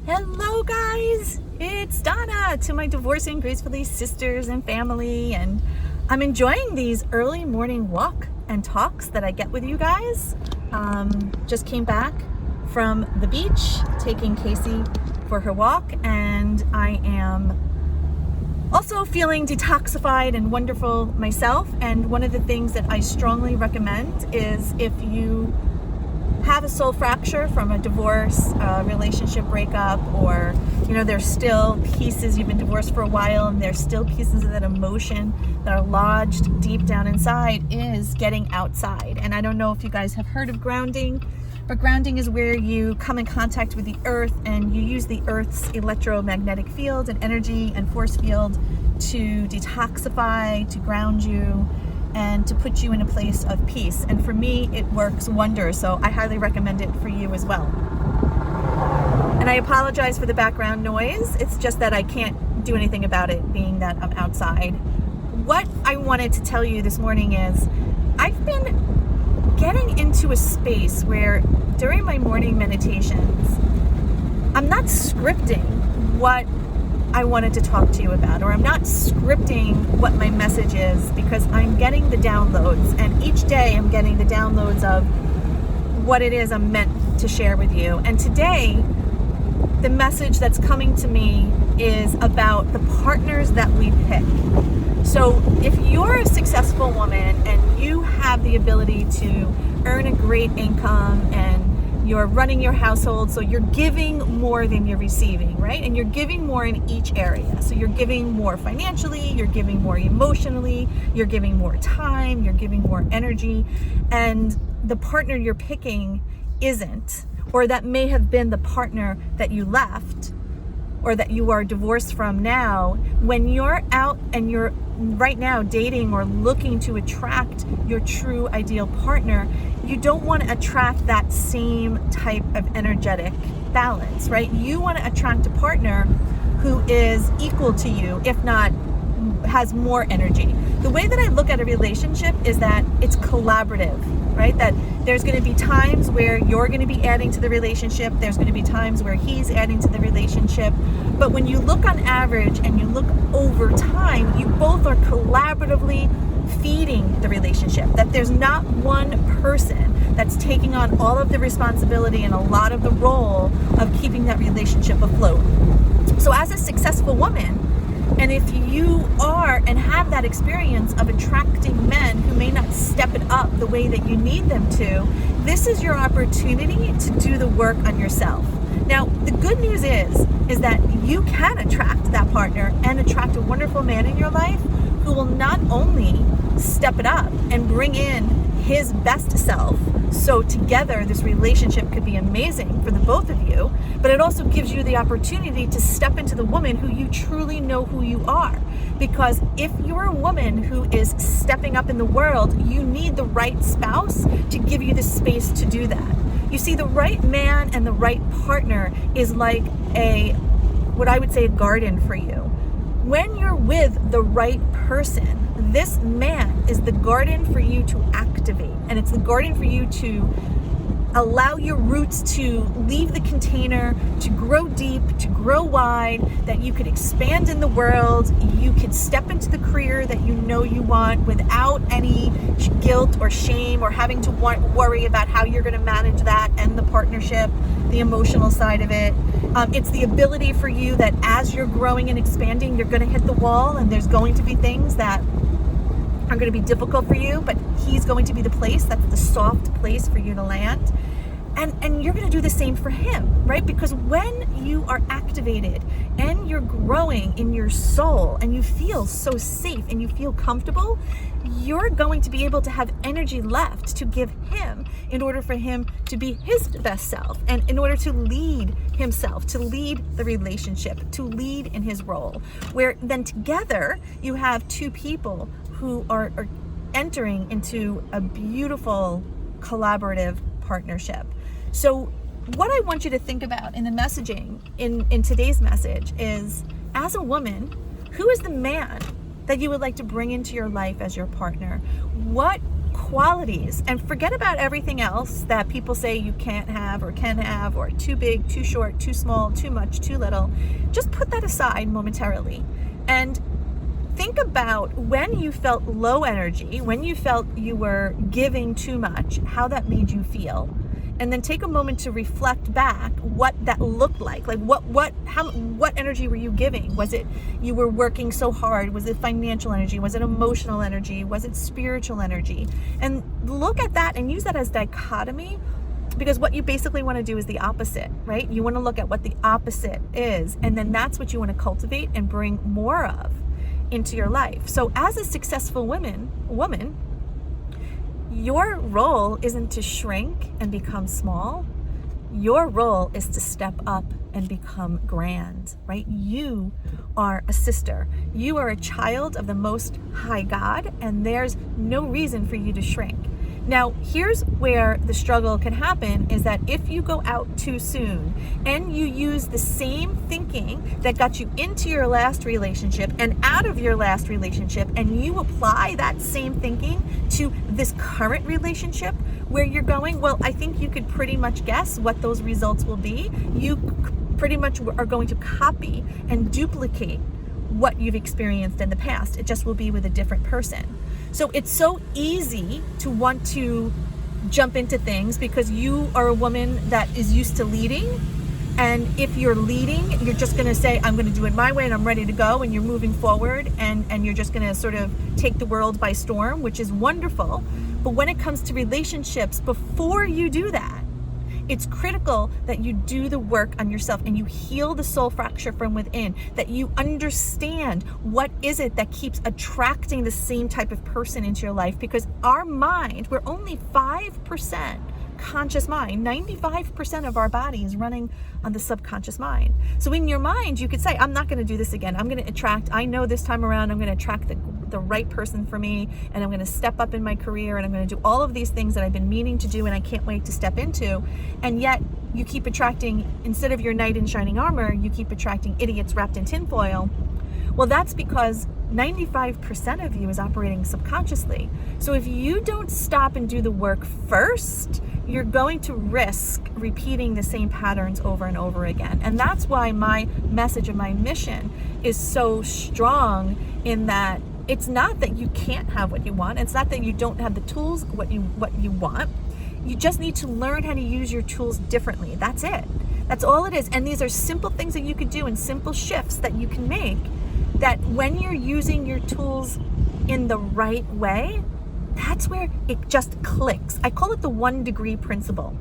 Hello guys, it's Donna to my Divorcing Gracefully sisters and family, and I'm enjoying these early morning walk and talks that I get with you guys. Just came back from the beach taking Casey for her walk, and I am also feeling detoxified and wonderful myself. And one of the things that I strongly recommend is if you have a soul fracture from a divorce, relationship breakup, or there's still pieces, you've been divorced for a while and there's still pieces of that emotion that are lodged deep down inside, is getting outside. And I don't know if you guys have heard of grounding, but grounding is where you come in contact with the earth and you use the earth's electromagnetic field and energy and force field to detoxify, to ground you, and to put you in a place of peace. And for me, it works wonders. So I highly recommend it for you as well. And I apologize for the background noise. It's just that I can't do anything about it, being that I'm outside. What I wanted to tell you this morning is I've been getting into a space where during my morning meditations, I'm not scripting what I wanted to talk to you about, or I'm not scripting what my message is, because I'm getting the downloads, and each day I'm getting the downloads of what it is I'm meant to share with you. And today, the message that's coming to me is about the partners that we pick. So if you're a successful woman and you have the ability to earn a great income and you're running your household, so you're giving more than you're receiving, right? And you're giving more in each area. So you're giving more financially, you're giving more emotionally, you're giving more time, you're giving more energy, and the partner you're picking isn't, or that may have been the partner that you left or that you are divorced from now. When you're out and you're right now dating or looking to attract your true ideal partner, you don't want to attract that same type of energetic balance, right? You want to attract a partner who is equal to you, if not has more energy. The way that I look at a relationship is that it's collaborative, right? That there's going to be times where you're going to be adding to the relationship. There's going to be times where he's adding to the relationship. But when you look on average and you look over time, you both are collaboratively feeding the relationship. That there's not one person that's taking on all of the responsibility and a lot of the role of keeping that relationship afloat. So as a successful woman, and if you are and have that experience of attracting men who may not step it up the way that you need them to, this is your opportunity to do the work on yourself. Now, the good news is that you can attract that partner and attract a wonderful man in your life who will not only step it up and bring in his best self, so together this relationship could be amazing for the both of you, but it also gives you the opportunity to step into the woman who you truly know who you are. Because if you're a woman who is stepping up in the world, you need the right spouse to give you the space to do that. You see, the right man and the right partner is like what I would say, a garden for you. When you're with the right person, this man is the garden for you to activate, and it's the garden for you to allow your roots to leave the container, to grow deep, to grow wide, that you could expand in the world. You could step into the career that you know you want without any guilt or shame or having to worry about how you're going to manage that and the partnership, the emotional side of it. It's the ability for you that as you're growing and expanding, you're going to hit the wall, and there's going to be things that are going to be difficult for you, but he's going to be the place that's the soft place for you to land. And you're going to do the same for him, right? Because when you are activated and you're growing in your soul and you feel so safe and you feel comfortable, you're going to be able to have energy left to give him in order for him to be his best self, and in order to lead himself, to lead the relationship, to lead in his role, where then together you have two people who are entering into a beautiful collaborative partnership. So what I want you to think about in the messaging in today's message is, as a woman, who is the man that you would like to bring into your life as your partner? What qualities, and forget about everything else that people say you can't have or can have, or too big, too short, too small, too much, too little. Just put that aside momentarily and think about when you felt low energy, when you felt you were giving too much, how that made you feel. And then take a moment to reflect back what that looked like what energy were you giving? Was it you were working so hard? Was it financial energy? Was it emotional energy? Was it spiritual energy? And look at that and use that as dichotomy, because what you basically want to do is the opposite, right? You want to look at what the opposite is, and then that's what you want to cultivate and bring more of into your life. So as a successful woman, your role isn't to shrink and become small. Your role is to step up and become grand, right? You are a sister. You are a child of the Most High God, and there's no reason for you to shrink. Now, here's where the struggle can happen, is that if you go out too soon and you use the same thinking that got you into your last relationship and out of your last relationship, and you apply that same thinking to this current relationship where you're going, well, I think you could pretty much guess what those results will be. You pretty much are going to copy and duplicate what you've experienced in the past. It just will be with a different person. So it's so easy to want to jump into things because you are a woman that is used to leading. And if you're leading, you're just going to say, I'm going to do it my way and I'm ready to go. And you're moving forward and you're just going to sort of take the world by storm, which is wonderful. But when it comes to relationships, before you do that, it's critical that you do the work on yourself and you heal the soul fracture from within, that you understand what is it that keeps attracting the same type of person into your life. Because our mind, we're only 5% conscious mind. 95% of our body is running on the subconscious mind. So in your mind, you could say, I'm not going to do this again. I'm going to attract, I know this time around, I'm going to attract the right person for me, and I'm going to step up in my career, and I'm going to do all of these things that I've been meaning to do and I can't wait to step into. And yet you keep attracting, instead of your knight in shining armor, you keep attracting idiots wrapped in tinfoil. Well, that's because 95% of you is operating subconsciously. So if you don't stop and do the work first, you're going to risk repeating the same patterns over and over again. And that's why my message and my mission is so strong, in that it's not that you can't have what you want. It's not that you don't have the tools, what you want. You just need to learn how to use your tools differently. That's it. That's all it is. And these are simple things that you could do and simple shifts that you can make, that when you're using your tools in the right way, that's where it just clicks. I call it the 1 degree principle.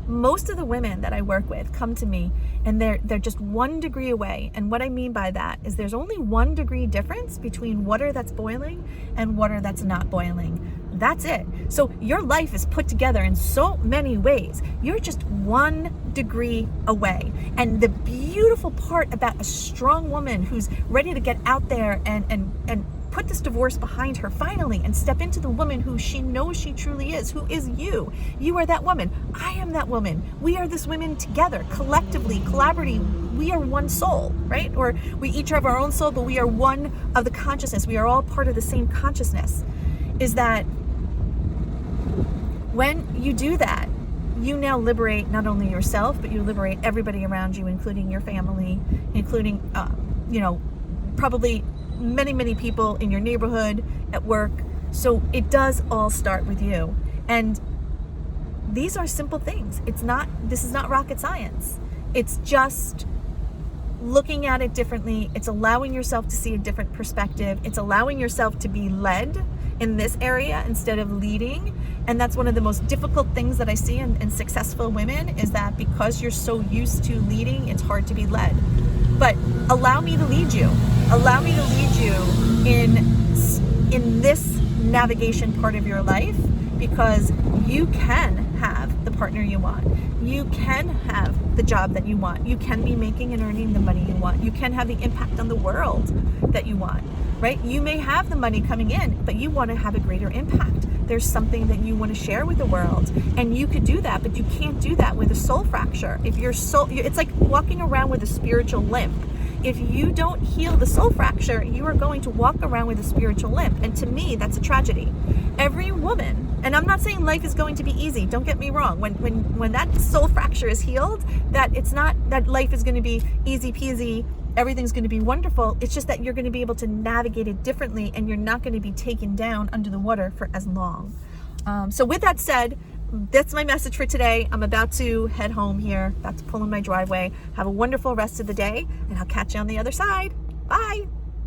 Most of the women that I work with come to me and they're just 1 degree away. And what I mean by that is there's only 1 degree difference between water that's boiling and water that's not boiling. That's it. So your life is put together in so many ways. You're just 1 degree away. And the beautiful part about a strong woman who's ready to get out there and put this divorce behind her finally and step into the woman who she knows she truly is, who is you. You are that woman. I am that woman. We are this women together, collectively, collaboratively. We are one soul, right? Or we each have our own soul, but we are one of the consciousness. We are all part of the same consciousness. Is that when you do that, you now liberate not only yourself, but you liberate everybody around you, including your family, including, probably many people in your neighborhood, at work. So it does all start with you. And these are simple things. This is not rocket science. It's just looking at it differently. It's allowing yourself to see a different perspective. It's allowing yourself to be led in this area instead of leading. And that's one of the most difficult things that I see in successful women, is that because you're so used to leading, it's hard to be led. But allow me to lead you. Allow me to lead you in this navigation part of your life, because you can have the partner you want. You can have the job that you want. You can be making and earning the money you want. You can have the impact on the world that you want, right? You may have the money coming in, but you want to have a greater impact. There's something that you want to share with the world, and you could do that, but you can't do that with a soul fracture. If your soul, it's like walking around with a spiritual limp. if you don't heal the soul fracture, you are going to walk around with a spiritual limp. And to me, that's a tragedy. Every woman, and I'm not saying life is going to be easy, don't get me wrong. When that soul fracture is healed, that it's not that life is going to be easy peasy, everything's going to be wonderful. It's just that you're going to be able to navigate it differently, and you're not going to be taken down under the water for as long. So with that said, that's my message for today. I'm about to head home here, about to pull in my driveway. Have a wonderful rest of the day, and I'll catch you on the other side. Bye.